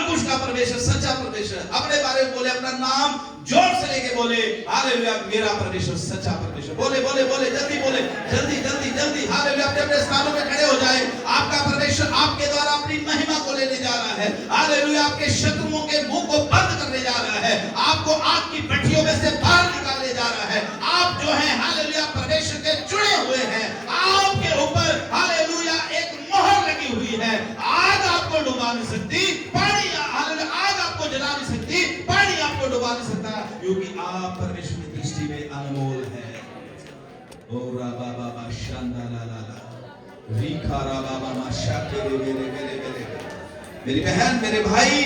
कुछ का परमेश्वर, सच्चा परमेश्वर। अपने बारे में बोले, अपना नाम जोर से लेके बोले, हालेलुया, मेरा परमेश्वर सच्चा परमेश्वर। बोले बोले बोले, जल्दी बोले, जल्दी जल्दी जल्दी, हालेलुया। अपने अपने स्थानों में खड़े हो जाए। आपका परमेश्वर आपके द्वारा अपनी महिमा को लेने जा रहा है। हालेलुया, आपके शत्रुओं के मुंह को बंद करने जा रहा है, आपको आग की भट्टियों में से बाहर निकालने जा रहा है। आप जो है हालेलुया परमेश्वर के चुने हुए हैं, आपके ऊपर हालेलुया एक मोहर लगी हुई है। आग आपको डुबा नहीं सकती, पानी हालेलुया, आग आपको जला नहीं सकती, पानी आपको डुबा नहीं सकता, क्योंकि आप परमेश्वर की दृष्टि में अनमोल हैं। ओ राबा बाबा शांदा ला ला ला, रीखा राबा बाबा शाके रे रे रे रे रे। मेरी बहन, मेरे भाई,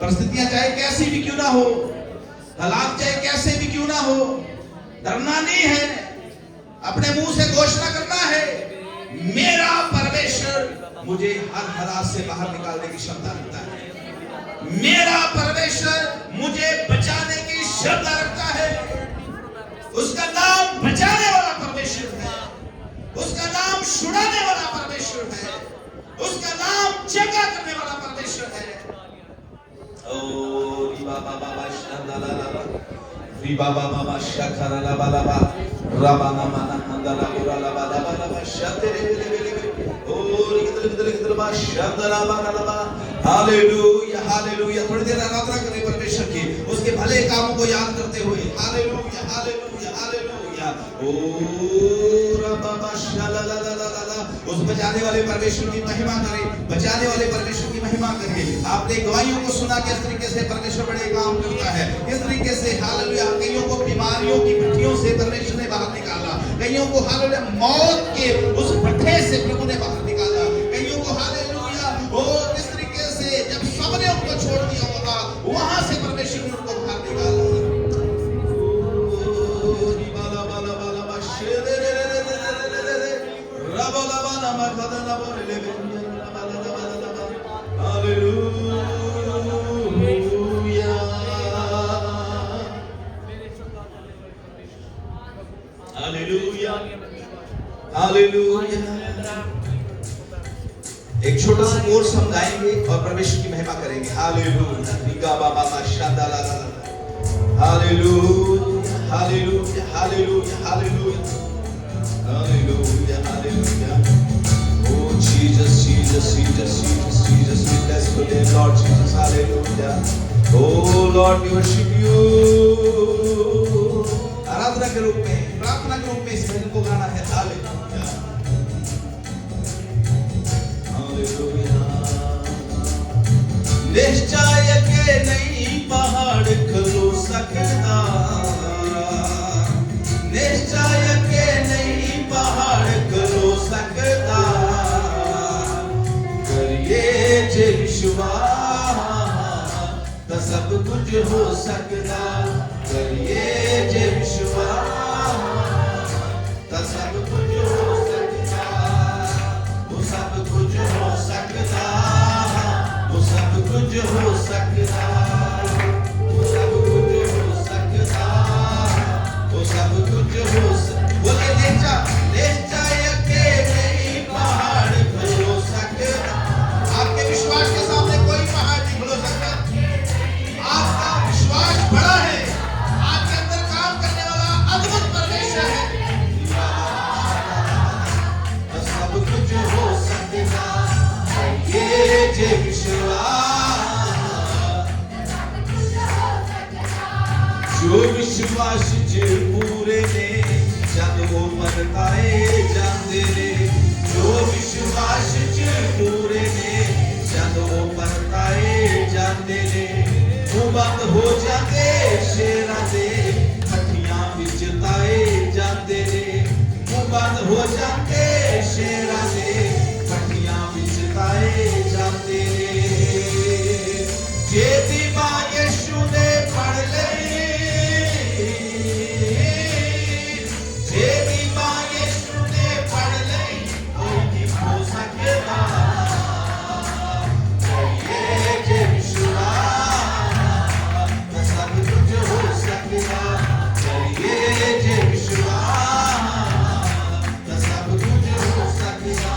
परिस्थितियां चाहे कैसी भी क्यों ना हो, हालात चाहे कैसे भी क्यों ना हो, डरना नहीं है। अपने मुंह से घोषणा करना है, मेरा परमेश्वर मुझे हर हालात से बाहर निकालने की क्षमता रखता है। मेरा परमेश्वर मुझे बचाने की क्षमता रखता है। उसका नाम बचाने वाला परमेश्वर है, उसका नाम छुड़ाने वाला परमेश्वर है, उसका नाम जगा करने वाला परमेश्वर है। ओ रिबा बाबा शांदा ला ला ला, रिबा बाबा शाखरा ला ला ला, राबा ना माना हंदा ला बुरा ला ला ला ला, शाते रे रे रे रे। ओ कितने बा शांदा ला ला ला। Hallelujah hallelujah. थोड़ी देर आराधना करें परमेश्वर की, उसके भले कामों को याद करते हुए। Hallelujah hallelujah hallelujah. ओ राबा शाला ला ला ला ला। उस बचाने वाले परमेश्वर की महिमा करें, बचाने वाले परमेश्वर की महिमा करें। आपने गवाहियों को सुना किस तरीके से परमेश्वर बड़े काम करता है, किस तरीके से हालेलुया कईयों को बीमारियों की भट्टियों से परमेश्वर ने बाहर निकाला, कईयों को हालेलुया मौत के उस भट्टे से प्रभु ने बाहर निकाला, कईयों को हालेलुया वो किस तरीके से जब सबने उनको छोड़ दिया होगा वहां से परमेश्वर ने उनको बाहर निकाला। Hallelujah hallelujah. एक छोटा सा कोर्स हम गाएंगे और परमेश्वर की महिमा करेंगे। हालेलुया रिगा बाबा शांदा ला ला ला। Hallelujah hallelujah hallelujah hallelujah hallelujah hallelujah. Oh Jesus Jesus Jesus Jesus Jesus, we bless your name Lord Jesus. Hallelujah. Oh Lord, we worship you. आराधना के रूप में, प्रार्थना के रूप में इस भजन को गाना है। Hallelujah hallelujah. निश्चय के नहीं पहाड़ खलो सकता, निश्चय के नहीं पहाड़ खलो सकता, करिए जे विश्वास तो सब कुछ हो सकता, करिए जे विश्वास तो सब कुछ हो सकता, वो सब कुछ हो सकता, वो सब कुछ हो सकता, वो सब कुछ हो सकता, वो सब कुछ हो सकता। बोले निश्चय के नहीं पहाड़ खलो सकता। आपके विश्वास के सामने कोई पहाड़ नहीं खलो सकता। आपका विश्वास बड़ा है, आपके अंदर काम करने वाला अद्भुत परमेश्वर है। सब कुछ हो सकता, ये जे विश्वास, जो विश्वास जे पूरे ने जदों परताए जाते ने, जो विश्वास जे पूरे ने जदों परताए जाते ने, वो बंद हो जाते शेरां दे भट्टियां विच ताए जाते ने, वो बंद हो जाते शेरां दे भट्टियां विच ताए जाते ने। जे दी मां यीशु ने पढ़ लई, जे दी मां यीशु ने पढ़ लई, कोई नहीं हो सकता, करिए जे विश्वास तो सब कुछ हो सकता, करिए जे विश्वास तो सब कुछ हो सकता।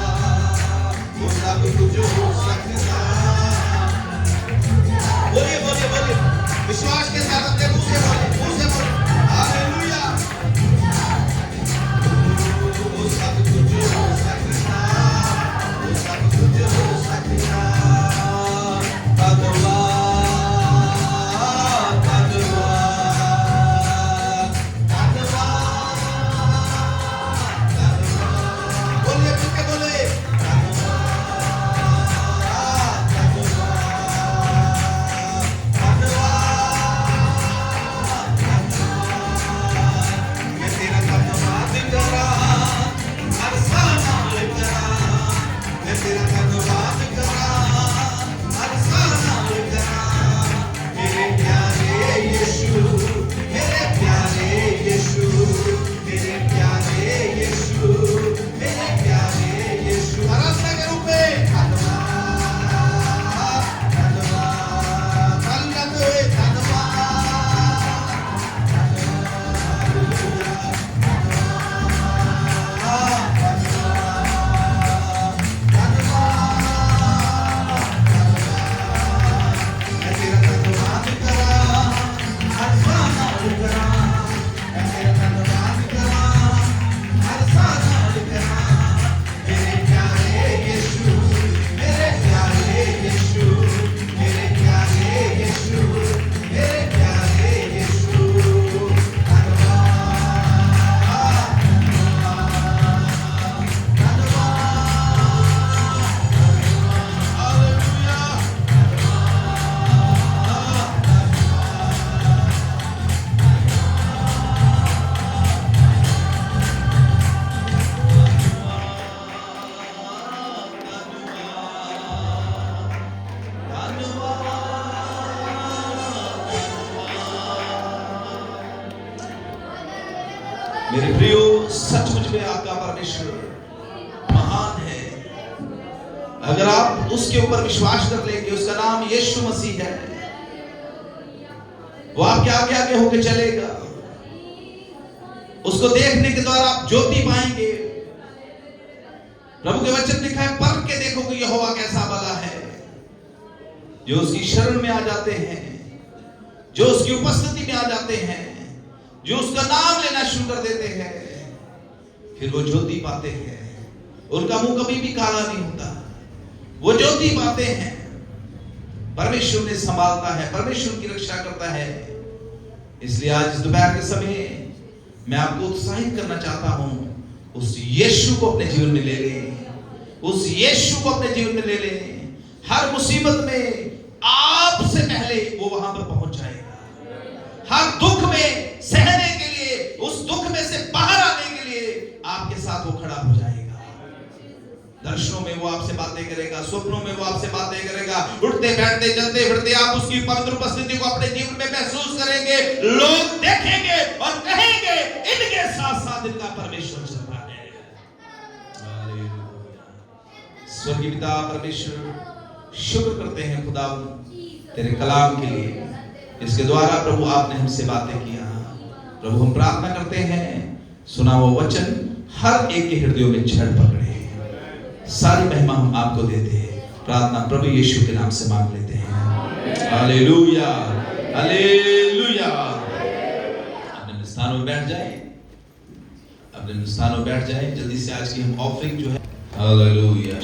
मेरे प्रियो, सचमुच में आपका परमेश्वर महान है। अगर आप उसके ऊपर विश्वास कर लेंगे, उसका नाम यीशु मसीह है, वो आपके आगे आगे होके चलेगा। उसको देखने के द्वारा आप ज्योति पाएंगे। प्रभु के वचन लिखा है, परख के देखो कि यहोवा कैसा भला है। जो उसकी शरण में आ जाते हैं, जो उसकी उपस्थिति में आ जाते हैं, जो उसका नाम लेना शुरू कर देते हैं, फिर वो ज्योति पाते हैं। उनका मुंह कभी भी काला नहीं होता, वो ज्योति पाते हैं। परमेश्वर ने संभालता है, परमेश्वर की रक्षा करता है। इसलिए आज दोपहर के समय मैं आपको उत्साहित करना चाहता हूं, उस यीशु को अपने जीवन में ले लें, उस यीशु को अपने जीवन में ले लें। हर मुसीबत में आपसे पहले वो वहां पर पहुंच जाएगा। हर दुख में सहने के लिए, उस दुख में से बाहर आने के लिए आपके साथ वो खड़ा हो जाएगा। दर्शनों में वो आपसे बातें करेगा, स्वप्नों में वो आपसे बातें करेगा। उठते बैठते चलते फिरते आप उसकी पवित्र उपस्थिति को अपने जीवन में महसूस करेंगे। लोग देखेंगे और कहेंगे, इनके साथ साथ इनका परमेश्वर चल रहा है। स्वर्गीय पिता परमेश्वर, शुक्र करते हैं खुदा तेरे कलाम के लिए। इसके द्वारा प्रभु आपने हमसे बातें किया। प्रभु हम प्रार्थना करते हैं, सुना वो वचन हर एक के हृदयों में जड़ पकड़े। सारी महिमा हम आपको देते हैं। प्रार्थना प्रभु यीशु के नाम से मांग लेते हैं। Hallelujah, hallelujah. अपने स्थानों में बैठ जाएं, अपने स्थानों में बैठ जाएं। जल्दी से आज की हम ऑफरिंग जो है, हालेलुया।